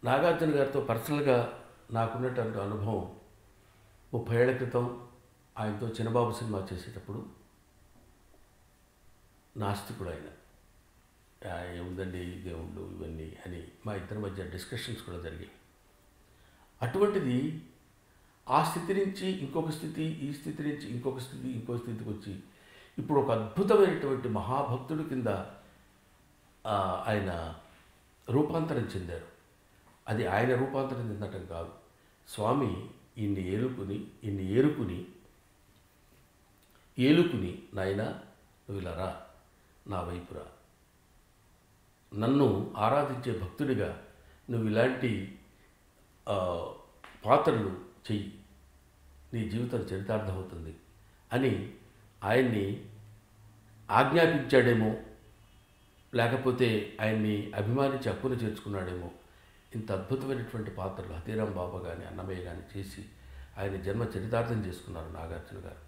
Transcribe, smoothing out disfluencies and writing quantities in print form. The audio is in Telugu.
నాగార్జున గారితో పర్సనల్గా నాకున్నటువంటి అనుభవం 30 ఏళ్ల క్రితం ఆయనతో చిన్నబాబు సినిమా చేసేటప్పుడు నాస్తికుడు ఆయన. ఏముందండి దేవుళ్ళు ఇవన్నీ అని మా ఇద్దరి మధ్య డిస్కషన్స్ కూడా జరిగాయి. అటువంటిది ఆ స్థితి నుంచి ఇంకొక స్థితి, ఈ స్థితి నుంచి ఇంకొక స్థితి, ఇంకో స్థితికి వచ్చి ఇప్పుడు ఒక అద్భుతమైనటువంటి మహాభక్తుడి కింద ఆయన రూపాంతరం చెందారు. అది ఆయన రూపాంతరం చెందటం కాదు, స్వామి ఇన్ని ఏలుకుని నాయనా నువ్వు ఇలా రా, నా వైపురా, నన్ను ఆరాధించే భక్తుడిగా నువ్వు ఇలాంటి పాత్రలు చెయ్యి, నీ జీవితం చరితార్థమవుతుంది అని ఆయన్ని ఆజ్ఞాపించాడేమో, లేకపోతే ఆయన్ని అభిమానించి హక్కును చేర్చుకున్నాడేమో. ఇంత అద్భుతమైనటువంటి పాత్రలు హతీరాం బాబా కానీ అన్నమయ్య కానీ చేసి ఆయన జన్మ చరితార్థం చేసుకున్నారు నాగార్జున గారు.